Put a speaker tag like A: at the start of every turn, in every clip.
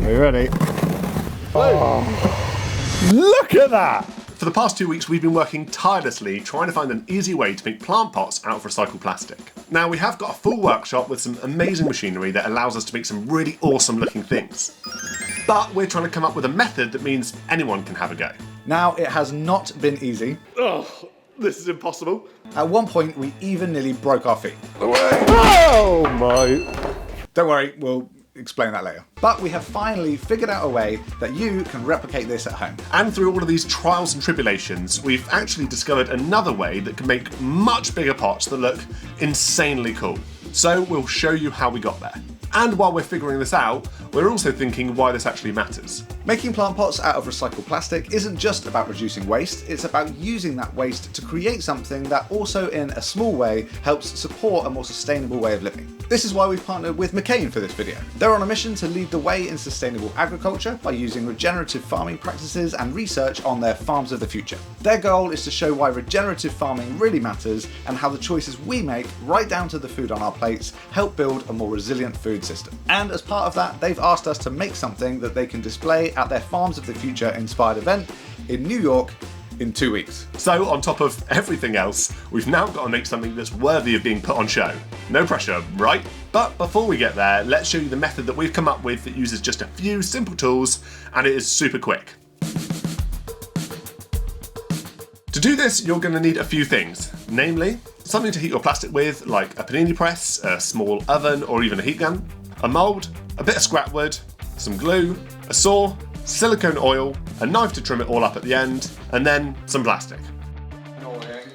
A: Are you ready? Oh, look at that!
B: For the past 2 weeks, we've been working tirelessly trying to find an easy way to make plant pots out of recycled plastic. Now, we have got a full workshop with some amazing machinery that allows us to make some really awesome looking things. But we're trying to come up with a method that means anyone can have a go.
A: Now, it has not been easy.
B: Oh, this is impossible.
A: At one point, we even nearly broke our feet.
B: Oh my.
A: Don't worry, we'll explain that later. But we have finally figured out a way that you can replicate this at home.
B: And through all of these trials and tribulations, we've actually discovered another way that can make much bigger pots that look insanely cool. So we'll show you how we got there. And while we're figuring this out, we're also thinking why this actually matters.
A: Making plant pots out of recycled plastic isn't just about reducing waste, it's about using that waste to create something that also in a small way helps support a more sustainable way of living. This is why we've partnered with McCain for this video. They're on a mission to lead the way in sustainable agriculture by using regenerative farming practices and research on their farms of the future. Their goal is to show why regenerative farming really matters and how the choices we make, right down to the food on our plates, help build a more resilient food system. And as part of that, they've asked us to make something that they can display at their Farms of the Future inspired event in New York in 2 weeks.
B: So on top of everything else, we've now got to make something that's worthy of being put on show. No pressure, right? But before we get there, let's show you the method that we've come up with that uses just a few simple tools, and it is super quick. To do this, you're going to need a few things, namely something to heat your plastic with, like a panini press, a small oven, or even a heat gun, a mould, a bit of scrap wood, some glue, a saw, silicone oil, a knife to trim it all up at the end, and then some plastic.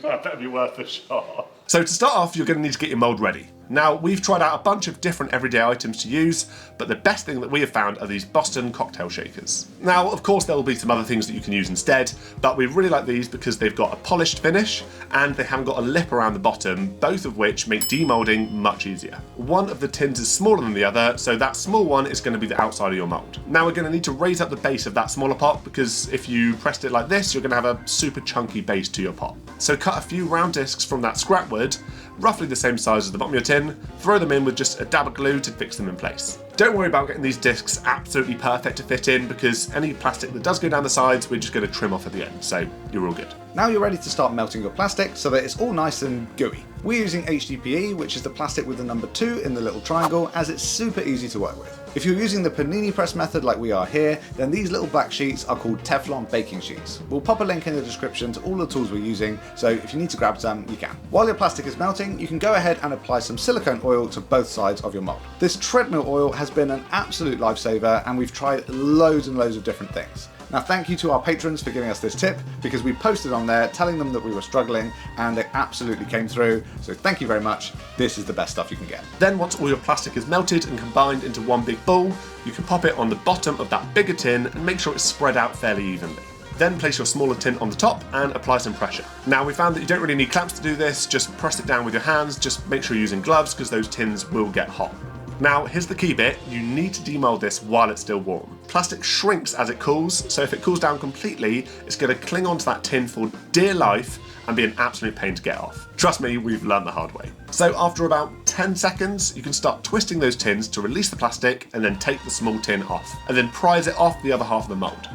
B: That better be worth a shot. So to start off, you're going to need to get your mould ready. Now, we've tried out a bunch of different everyday items to use, but the best thing that we have found are these Boston cocktail shakers. Now, of course, there will be some other things that you can use instead, but we really like these because they've got a polished finish and they haven't got a lip around the bottom, both of which make demoulding much easier. One of the tins is smaller than the other, so that small one is going to be the outside of your mould. Now, we're going to need to raise up the base of that smaller pot because if you pressed it like this, you're going to have a super chunky base to your pot. So cut a few round discs from that scrap wood, roughly the same size as the bottom of your tin, throw them in with just a dab of glue to fix them in place. Don't worry about getting these discs absolutely perfect to fit in because any plastic that does go down the sides, we're just going to trim off at the end, so you're all good.
A: Now you're ready to start melting your plastic so that it's all nice and gooey. We're using HDPE, which is the plastic with the number 2 in the little triangle, as it's super easy to work with. If you're using the panini press method like we are here, then these little black sheets are called Teflon baking sheets. We'll pop a link in the description to all the tools we're using, so if you need to grab some, you can. While your plastic is melting, you can go ahead and apply some silicone oil to both sides of your mold. This treadmill oil has been an absolute lifesaver, and we've tried loads and loads of different things. Now, thank you to our patrons for giving us this tip, because we posted on there telling them that we were struggling and it absolutely came through. So thank you very much. This is the best stuff you can get.
B: Then once all your plastic is melted and combined into one big ball, you can pop it on the bottom of that bigger tin and make sure it's spread out fairly evenly. Then place your smaller tin on the top and apply some pressure. Now, we found that you don't really need clamps to do this, just press it down with your hands, just make sure you're using gloves because those tins will get hot. Now, here's the key bit, you need to demold this while it's still warm. Plastic shrinks as it cools, so if it cools down completely, it's going to cling onto that tin for dear life and be an absolute pain to get off. Trust me, we've learned the hard way. So after about 10 seconds, you can start twisting those tins to release the plastic and then take the small tin off, and then prise it off the other half of the mould.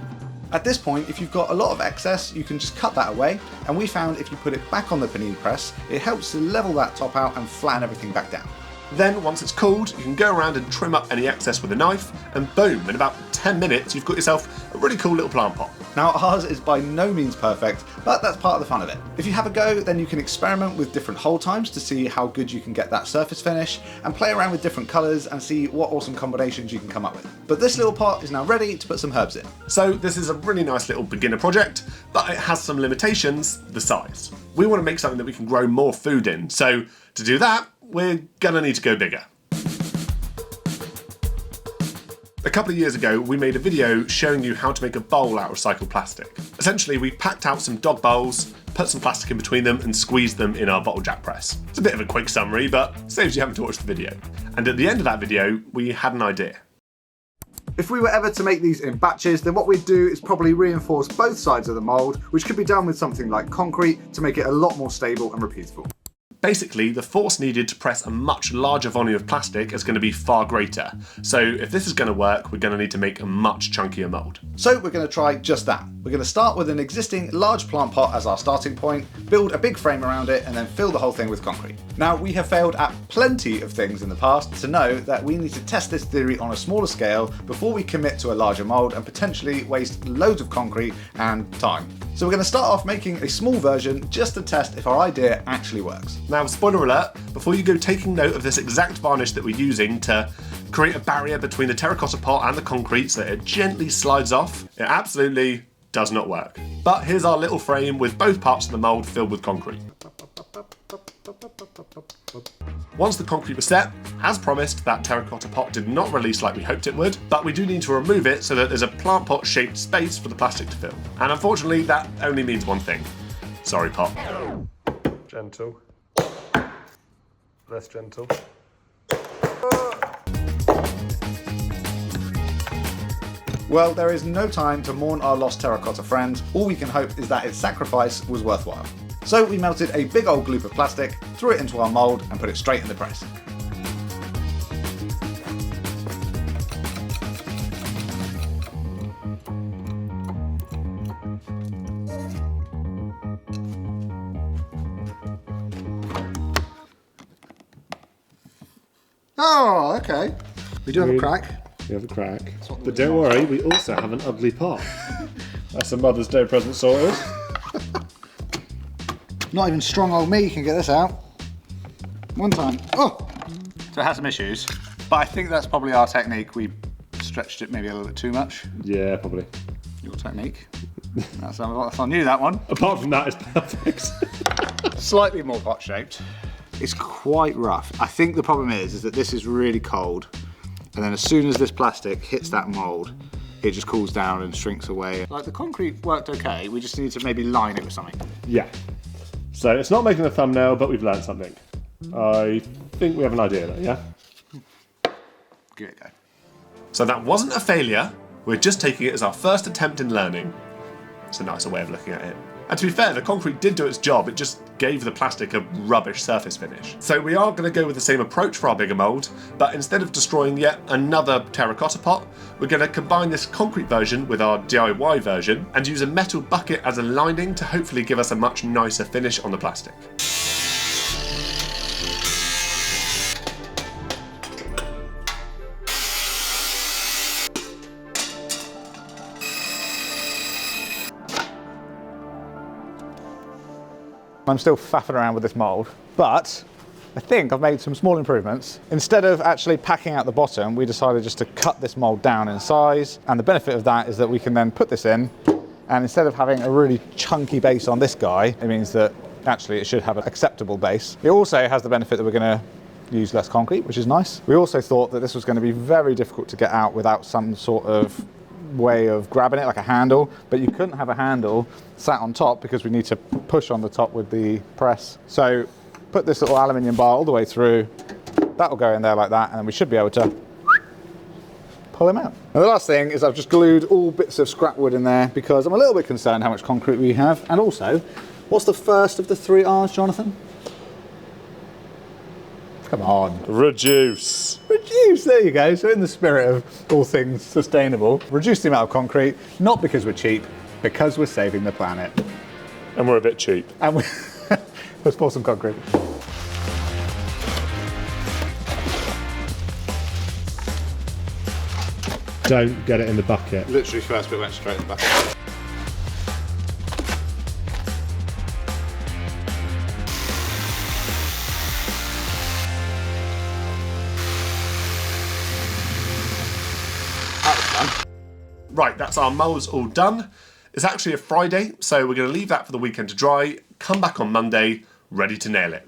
A: At this point, if you've got a lot of excess, you can just cut that away, and we found if you put it back on the panini press, it helps to level that top out and flatten everything back down.
B: Then, once it's cooled, you can go around and trim up any excess with a knife, and boom, in about 10 minutes, you've got yourself a really cool little plant pot.
A: Now, ours is by no means perfect, but that's part of the fun of it. If you have a go, then you can experiment with different hold times to see how good you can get that surface finish, and play around with different colours and see what awesome combinations you can come up with. But this little pot is now ready to put some herbs in.
B: So this is a really nice little beginner project, but it has some limitations, the size. We want to make something that we can grow more food in, so to do that, we're gonna need to go bigger. A couple of years ago, we made a video showing you how to make a bowl out of recycled plastic. Essentially, we packed out some dog bowls, put some plastic in between them, and squeezed them in our bottle jack press. It's a bit of a quick summary, but saves you having to watch the video. And at the end of that video, we had an idea.
A: If we were ever to make these in batches, then what we'd do is probably reinforce both sides of the mould, which could be done with something like concrete to make it a lot more stable and repeatable.
B: Basically, the force needed to press a much larger volume of plastic is going to be far greater. So if this is going to work, we're going to need to make a much chunkier mould.
A: So we're going to try just that. We're going to start with an existing large plant pot as our starting point, build a big frame around it, and then fill the whole thing with concrete. Now, we have failed at plenty of things in the past to know that we need to test this theory on a smaller scale before we commit to a larger mould and potentially waste loads of concrete and time. So we're going to start off making a small version just to test if our idea actually works.
B: Now, spoiler alert, before you go taking note of this exact varnish that we're using to create a barrier between the terracotta pot and the concrete so that it gently slides off, it absolutely does not work. But here's our little frame with both parts of the mould filled with concrete. Once the concrete was set, as promised, that terracotta pot did not release like we hoped it would, but we do need to remove it so that there's a plant pot shaped space for the plastic to fill. And unfortunately, that only means one thing. Sorry, pot. Gentle. Less gentle.
A: Well, there is no time to mourn our lost terracotta friend. All we can hope is that its sacrifice was worthwhile. So we melted a big old gloop of plastic, threw it into our mould and put it straight in the press. Oh, okay. We do have a crack.
C: We have a crack. But don't worry, we also have an ugly pot. That's a Mother's Day present sorted.
A: Not even strong old me can get this out. One time. Oh! So it has some issues, but I think that's probably our technique. We stretched it maybe a little bit too much.
C: Yeah, probably.
A: Your technique. That's on you, that one.
C: Apart from that, it's perfect.
A: Slightly more pot-shaped. It's quite rough. I think the problem is that this is really cold, and then as soon as this plastic hits that mould, it just cools down and shrinks away. Like, the concrete worked okay, we just need to maybe line it with something.
C: Yeah. So it's not making a thumbnail, but we've learned something. I think we have an idea there, yeah?
A: Give it a go.
B: So that wasn't a failure, we're just taking it as our first attempt in learning. It's a nicer way of looking at it. And to be fair, the concrete did do its job, it just gave the plastic a rubbish surface finish. So we are going to go with the same approach for our bigger mould, but instead of destroying yet another terracotta pot, we're going to combine this concrete version with our DIY version and use a metal bucket as a lining to hopefully give us a much nicer finish on the plastic.
A: I'm still faffing around with this mould, but I think I've made some small improvements. Instead of actually packing out the bottom, we decided just to cut this mould down in size, and the benefit of that is that we can then put this in, and instead of having a really chunky base on this guy, it means that actually it should have an acceptable base. It also has the benefit that we're going to use less concrete, which is nice. We also thought that this was going to be very difficult to get out without some sort of way of grabbing it, like a handle, but you couldn't have a handle sat on top because we need to push on the top with the press. So put this little aluminium bar all the way through, that will go in there like that, and then we should be able to pull him out. And the last thing is I've just glued all bits of scrap wood in there because I'm a little bit concerned how much concrete we have, and also, what's the first of the 3 R's, Jonathan? Come on.
C: Reduce.
A: Reduce, there you go. So in the spirit of all things sustainable, reduce the amount of concrete, not because we're cheap, because we're saving the planet.
C: And we're a bit cheap.
A: And let's pour some concrete.
C: Don't get it in the bucket.
A: Literally first bit went straight in the bucket.
B: Right, that's our moulds all done. It's actually a Friday, so we're going to leave that for the weekend to dry, come back on Monday, ready to nail it.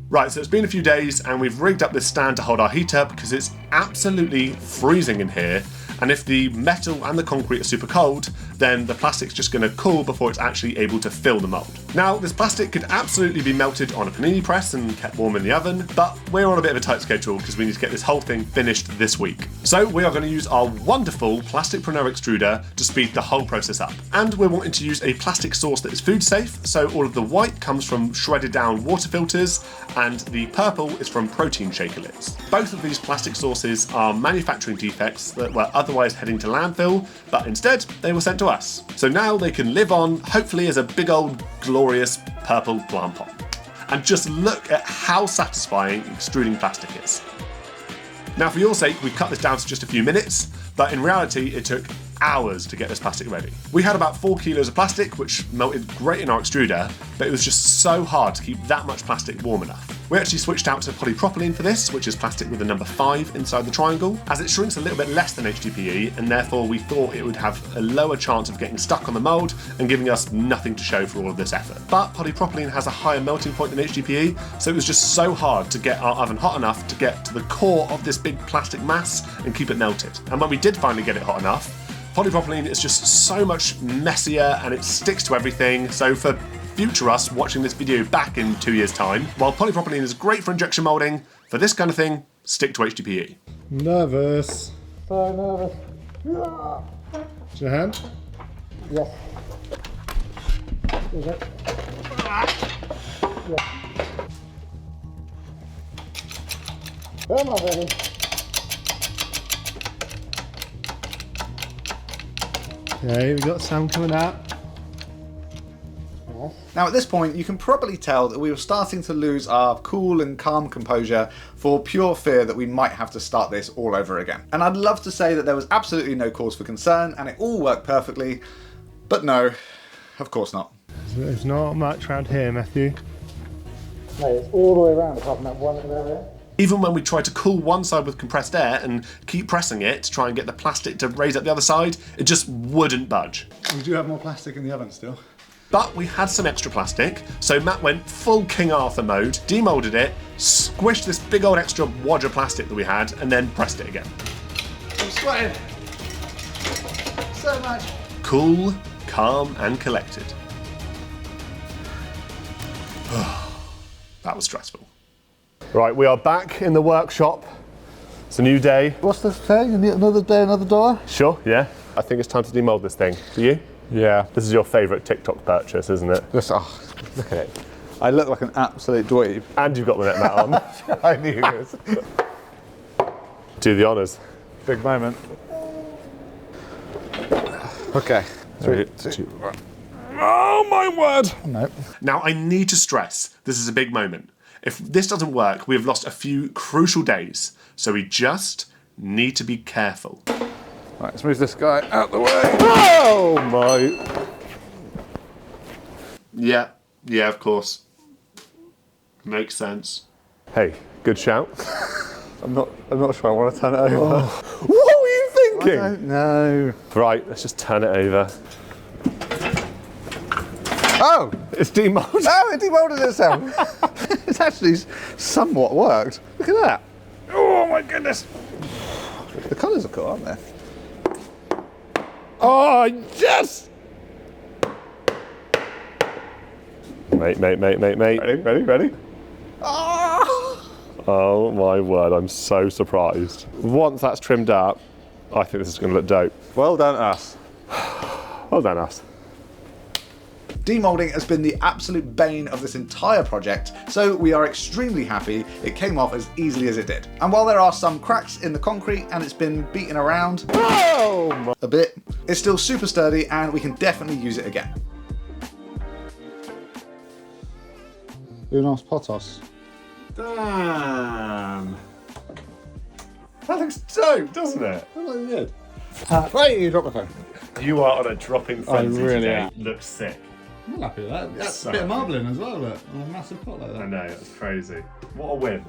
B: Right, so it's been a few days and we've rigged up this stand to hold our heater because it's absolutely freezing in here, and if the metal and the concrete are super cold, then the plastic's just going to cool before it's actually able to fill the mould. Now, this plastic could absolutely be melted on a panini press and kept warm in the oven, but we're on a bit of a tight schedule because we need to get this whole thing finished this week. So we are going to use our wonderful plastic pronero extruder to speed the whole process up. And we're wanting to use a plastic source that is food safe, so all of the white comes from shredded down water filters, and the purple is from protein shaker lids. Both of these plastic sources are manufacturing defects that were otherwise heading to landfill, but instead they were sent to us. So now they can live on, hopefully as a big old glorious purple plant pot. And just look at how satisfying extruding plastic is. Now for your sake, we've cut this down to just a few minutes, but in reality it took hours to get this plastic ready. We had about 4 kilos of plastic, which melted great in our extruder, but it was just so hard to keep that much plastic warm enough. We actually switched out to polypropylene for this, which is plastic with the number 5 inside the triangle, as it shrinks a little bit less than HDPE, and therefore we thought it would have a lower chance of getting stuck on the mould and giving us nothing to show for all of this effort. But polypropylene has a higher melting point than HDPE, so it was just so hard to get our oven hot enough to get to the core of this big plastic mass and keep it melted. And when we did finally get it hot enough, polypropylene is just so much messier and it sticks to everything, so for future us watching this video back in 2 years' time, while polypropylene is great for injection moulding, for this kind of thing, stick to HDPE.
C: Nervous.
D: So nervous.
C: Is your hand?
D: Yes. Is it? Yeah. Come on, baby.
C: Okay, we got some coming out.
A: Now at this point, you can probably tell that we were starting to lose our cool and calm composure for pure fear that we might have to start this all over again. And I'd love to say that there was absolutely no cause for concern and it all worked perfectly, but no, of course not.
C: There's not much around here, Matthew.
D: No, it's all the way around apart from that one area.
B: Even when we tried to cool one side with compressed air and keep pressing it to try and get the plastic to raise up the other side, it just wouldn't budge.
A: We do have more plastic in the oven still.
B: But we had some extra plastic, so Matt went full King Arthur mode, demoulded it, squished this big old extra wad of plastic that we had, and then pressed it again.
A: I'm sweating so much.
B: Cool, calm, and collected. That was stressful.
C: Right, we are back in the workshop. It's a new day.
D: What's this saying? Another day, another dollar?
C: Sure, yeah. I think it's time to demold this thing. Do you?
A: Yeah.
C: This is your favourite TikTok purchase, isn't it?
A: Just, oh, look at it. I look like an absolute dweeb.
C: And you've got the net mat on.
A: I knew this.
C: Do the honours.
A: Big moment. Okay. 3, 2, 1.
C: Oh my word!
A: No.
B: Now, I need to stress, this is a big moment. If this doesn't work, we have lost a few crucial days, so we just need to be careful.
A: Right, let's move this guy out the way.
C: Oh my...
B: Yeah, of course. Makes sense.
C: Hey, good shout.
A: I'm not sure I want to turn it over.
C: Oh. What were you thinking?
A: I don't know.
C: Right, let's just turn it over.
A: Oh!
C: It's demolded.
A: Oh, it demolded itself. It's actually somewhat worked. Look at that. Oh my goodness. The colours are cool, aren't they?
C: Oh, yes! Mate.
A: Ready? Oh!
C: Oh my word, I'm so surprised. Once that's trimmed up, I think this is going to look dope.
A: Well done, us.
C: Well done, us.
A: Demoulding has been the absolute bane of this entire project, so we are extremely happy it came off as easily as it did. And while there are some cracks in the concrete and it's been beaten around a bit, it's still super sturdy and we can definitely use it again.
D: Unos potos.
C: Damn. That looks dope, doesn't it?
D: That looks good.
A: Wait, you dropped my phone.
C: You are on a dropping frenzy
D: really
C: today.
D: am.
C: Looks sick.
D: I'm happy with that. That's
C: So
D: a bit of
C: happy.
D: marbling as well, look. On a massive pot like that.
C: I know, that's crazy. What a win.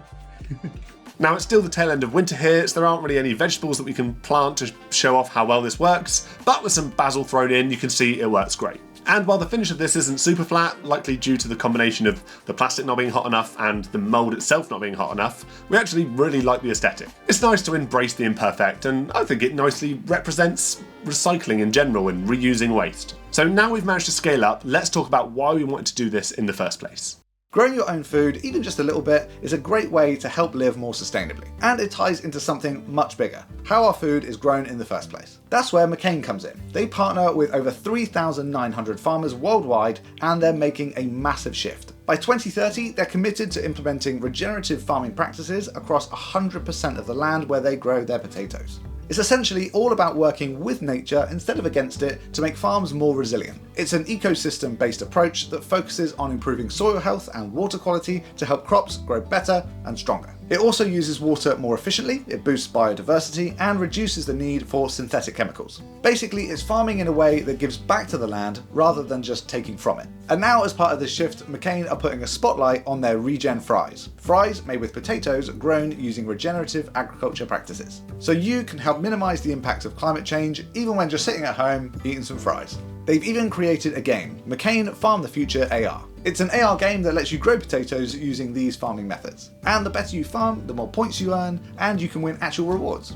B: Now, it's still the tail end of winter here, so there aren't really any vegetables that we can plant to show off how well this works, but with some basil thrown in, you can see it works great. And while the finish of this isn't super flat, likely due to the combination of the plastic not being hot enough and the mould itself not being hot enough, we actually really like the aesthetic. It's nice to embrace the imperfect, and I think it nicely represents recycling in general and reusing waste. So now we've managed to scale up, let's talk about why we wanted to do this in the first place.
A: Growing your own food, even just a little bit, is a great way to help live more sustainably. And it ties into something much bigger, how our food is grown in the first place. That's where McCain comes in. They partner with over 3,900 farmers worldwide, and they're making a massive shift. By 2030, they're committed to implementing regenerative farming practices across 100% of the land where they grow their potatoes. It's essentially all about working with nature instead of against it to make farms more resilient. It's an ecosystem-based approach that focuses on improving soil health and water quality to help crops grow better and stronger. It also uses water more efficiently, it boosts biodiversity, and reduces the need for synthetic chemicals. Basically, it's farming in a way that gives back to the land rather than just taking from it. And now, as part of this shift, McCain are putting a spotlight on their Regen Fries. Fries made with potatoes grown using regenerative agriculture practices. So you can help minimise the impacts of climate change even when just sitting at home eating some fries. They've even created a game, McCain Farm the Future AR. It's an AR game that lets you grow potatoes using these farming methods. And the better you farm, the more points you earn, and you can win actual rewards.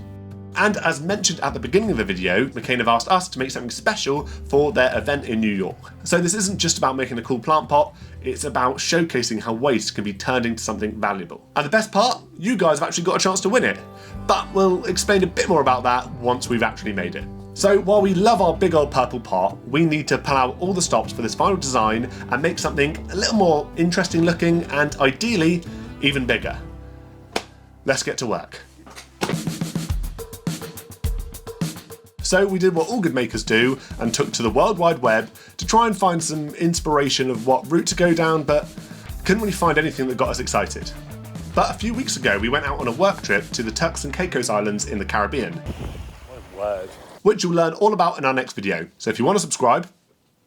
B: And as mentioned at the beginning of the video, McCain have asked us to make something special for their event in New York. So this isn't just about making a cool plant pot, it's about showcasing how waste can be turned into something valuable. And the best part, you guys have actually got a chance to win it. But we'll explain a bit more about that once we've actually made it. So while we love our big old purple pot, we need to pull out all the stops for this final design and make something a little more interesting looking and ideally even bigger. Let's get to work. So we did what all good makers do and took to the World Wide Web to try and find some inspiration of what route to go down, but couldn't really find anything that got us excited. But a few weeks ago we went out on a work trip to the Turks and Caicos Islands in the Caribbean.
C: What a word.
B: Which you'll learn all about in our next video. So if you want to subscribe,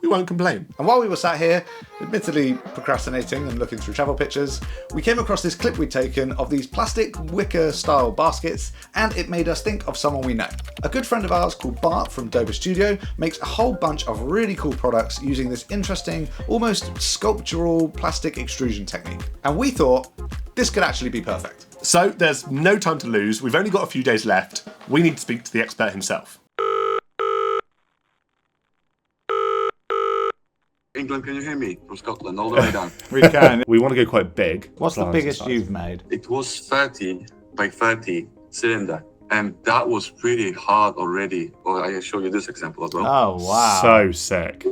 B: we won't complain.
A: And while we were sat here, admittedly procrastinating and looking through travel pictures, we came across this clip we'd taken of these plastic wicker style baskets, and it made us think of someone we know. A good friend of ours called Bart from Dover Studio makes a whole bunch of really cool products using this interesting, almost sculptural plastic extrusion technique. And we thought this could actually be perfect.
B: So there's no time to lose, we've only got a few days left. We need to speak to the expert himself.
E: England, can you hear me? From Scotland, all the way down.
F: We can.
C: We want to go quite big.
F: What's the biggest you've made?
E: It was 30 by 30 cylinder, and that was really hard already. Well, I show you this example as well.
F: Oh wow!
C: So sick.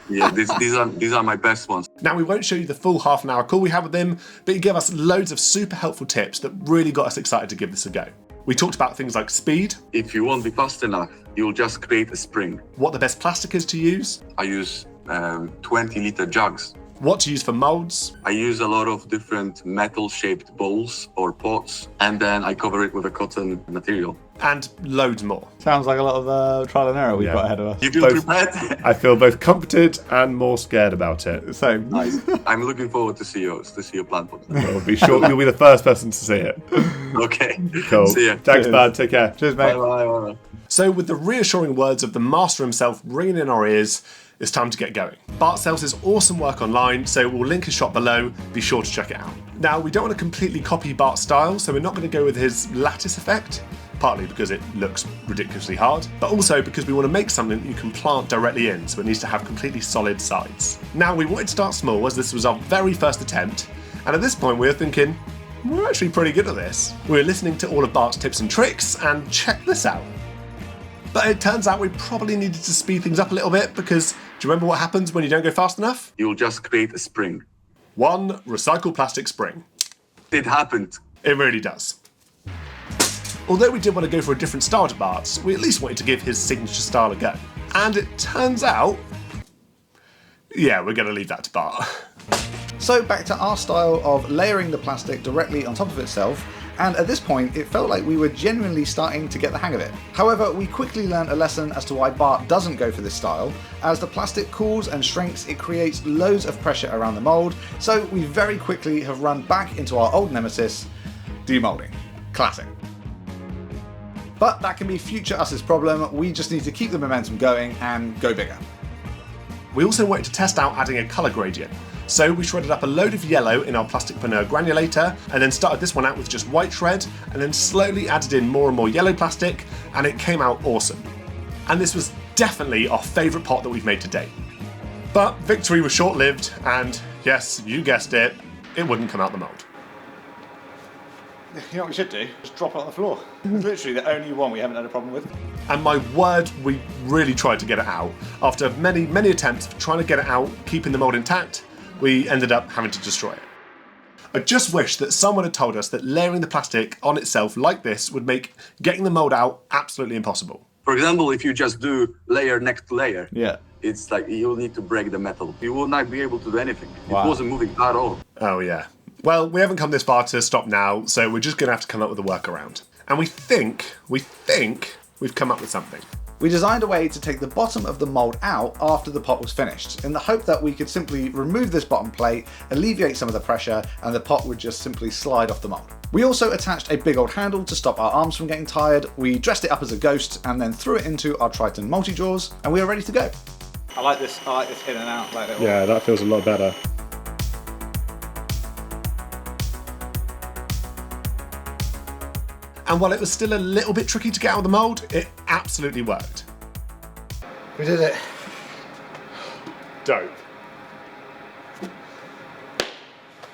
E: Yeah, these are my best ones.
B: Now we won't show you the full half-an-hour call we had with him, but he gave us loads of super helpful tips that really got us excited to give this a go. We talked about things like speed.
E: If you won't be fast enough, you'll just create a spring.
B: What the best plastic is to use.
E: I use 20-liter jugs.
B: What to use for molds.
E: I use a lot of different metal-shaped bowls or pots, and then I cover it with a cotton material.
B: And loads more.
F: Sounds like a lot of trial and error we've
C: Yeah.
F: got ahead of us.
E: You feel prepared?
C: I feel both comforted and more scared about it.
F: So
E: Nice. I'm looking forward to see your plant pot.
C: I'll be sure you'll be the first person to see it.
E: Okay.
C: Cool.
E: See ya.
C: Thanks, man. Take care.
F: cheers, mate.
E: Bye.
B: So with the reassuring words of the master himself ringing in our ears, it's time to get going. Bart sells his awesome work online, so we'll link his shop below, be sure to check it out. Now, we don't want to completely copy Bart's style, so we're not going to go with his lattice effect, partly because it looks ridiculously hard, but also because we want to make something that you can plant directly in, so it needs to have completely solid sides. Now, we wanted to start small, as this was our very first attempt, and at this point we were thinking, we're actually pretty good at this. We were listening to all of Bart's tips and tricks, and check this out. But it turns out we probably needed to speed things up a little bit because do you remember what happens when you don't go fast enough?
E: You'll just create a spring.
B: One recycled plastic spring.
E: It happened.
B: It really does. Although we did want to go for a different style to Bart's, we at least wanted to give his signature style a go. And it turns out, yeah, we're going to leave that to Bart.
A: So back to our style of layering the plastic directly on top of itself, and at this point it felt like we were genuinely starting to get the hang of it. However, we quickly learned a lesson as to why Bart doesn't go for this style. As the plastic cools and shrinks, it creates loads of pressure around the mould, so we very quickly have run back into our old nemesis, demoulding. Classic. But that can be future us's problem, we just need to keep the momentum going and go bigger.
B: We also wanted to test out adding a colour gradient. So we shredded up a load of yellow in our plastic panure granulator, and then started this one out with just white shred, and then slowly added in more and more yellow plastic, and it came out awesome. And this was definitely our favourite pot that we've made to date. But victory was short-lived, and yes, you guessed it, it wouldn't come out the mould.
F: You know what we should do? Just drop it on the floor. It's literally the only one we haven't had a problem with.
B: And my word, we really tried to get it out. After many, many attempts of trying to get it out, keeping the mould intact, we ended up having to destroy it. I just wish that someone had told us that layering the plastic on itself like this would make getting the mould out absolutely impossible.
E: For example, if you just do layer next to layer,
F: Yeah.
E: it's like you'll need to break the metal. You will not be able to do anything.
F: Wow.
E: It wasn't moving at all.
B: Oh yeah. Well, we haven't come this far to stop now, so we're just going to have to come up with a workaround. And we think we've come up with something.
A: We designed a way to take the bottom of the mould out after the pot was finished, in the hope that we could simply remove this bottom plate, alleviate some of the pressure, and the pot would just simply slide off the mould. We also attached a big old handle to stop our arms from getting tired, we dressed it up as a ghost, and then threw it into our Triton multi-jaws, and we were ready to go.
F: I like this in and out. Like little...
C: Yeah, that feels a lot better.
B: And while it was still a little bit tricky to get out of the mould, it absolutely worked.
F: We did it.
C: Dope.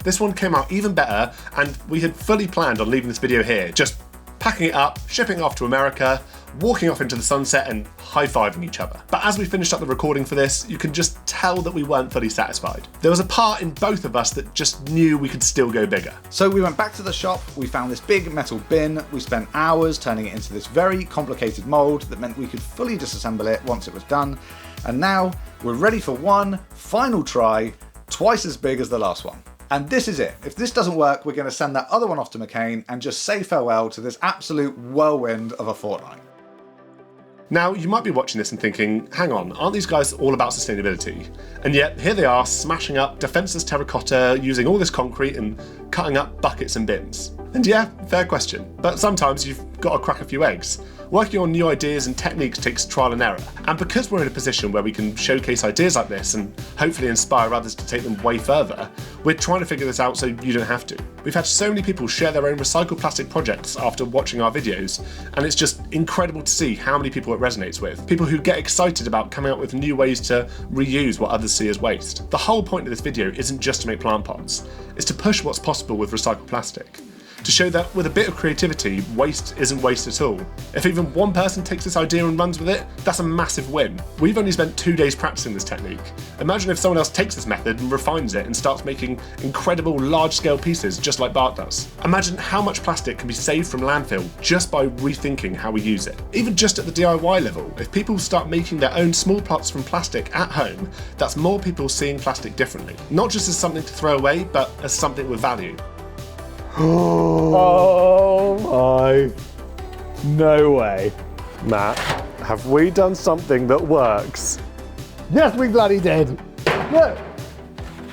B: This one came out even better, and we had fully planned on leaving this video here, just packing it up, shipping off to America, walking off into the sunset and high-fiving each other. But as we finished up the recording for this, you can just tell that we weren't fully satisfied. There was a part in both of us that just knew we could still go bigger.
A: So we went back to the shop, we found this big metal bin, we spent hours turning it into this very complicated mould that meant we could fully disassemble it once it was done, and now we're ready for one final try, twice as big as the last one. And this is it. If this doesn't work, we're going to send that other one off to McCain and just say farewell to this absolute whirlwind of a fortnight.
B: Now, you might be watching this and thinking, hang on, aren't these guys all about sustainability? And yet, here they are, smashing up defenceless terracotta, using all this concrete and cutting up buckets and bins. And yeah, fair question. But sometimes you've got to crack a few eggs. Working on new ideas and techniques takes trial and error. And because we're in a position where we can showcase ideas like this and hopefully inspire others to take them way further, we're trying to figure this out so you don't have to. We've had so many people share their own recycled plastic projects after watching our videos, and it's just incredible to see how many people it resonates with. People who get excited about coming up with new ways to reuse what others see as waste. The whole point of this video isn't just to make plant pots, it's to push what's possible with recycled plastic. To show that with a bit of creativity, waste isn't waste at all. If even one person takes this idea and runs with it, that's a massive win. We've only spent 2 days practicing this technique. Imagine if someone else takes this method and refines it and starts making incredible large-scale pieces just like Bart does. Imagine how much plastic can be saved from landfill just by rethinking how we use it. Even just at the DIY level, if people start making their own small pots from plastic at home, that's more people seeing plastic differently. Not just as something to throw away, but as something with value.
C: Oh my, no way. Matt, have we done something that works?
D: Yes, we bloody did. Look.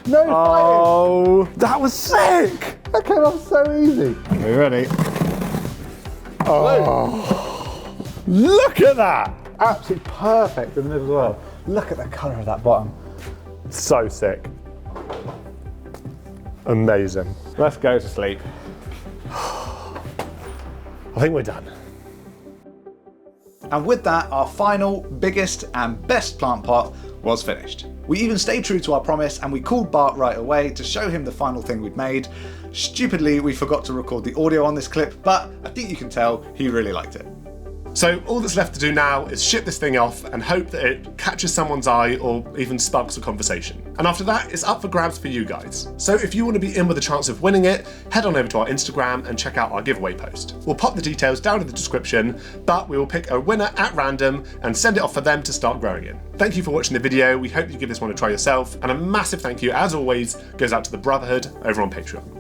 D: No
C: Oh, that was sick.
D: fighting. That came off so easy.
C: Are you ready? Oh, look at that.
D: Absolutely perfect in the middle as well. Look at the colour of that bottom.
C: So sick. Amazing.
F: Let's go to sleep.
C: I think we're done.
A: And with that, our final, biggest and best plant pot was finished. We even stayed true to our promise and we called Bart right away to show him the final thing we'd made. Stupidly, we forgot to record the audio on this clip, but I think you can tell he really liked it.
B: So all that's left to do now is ship this thing off and hope that it catches someone's eye or even sparks a conversation. And after that, it's up for grabs for you guys. So if you want to be in with a chance of winning it, head on over to our Instagram and check out our giveaway post. We'll pop the details down in the description, but we will pick a winner at random and send it off for them to start growing in. Thank you for watching the video. We hope you give this one a try yourself. And a massive thank you, as always, goes out to the Brotherhood over on Patreon.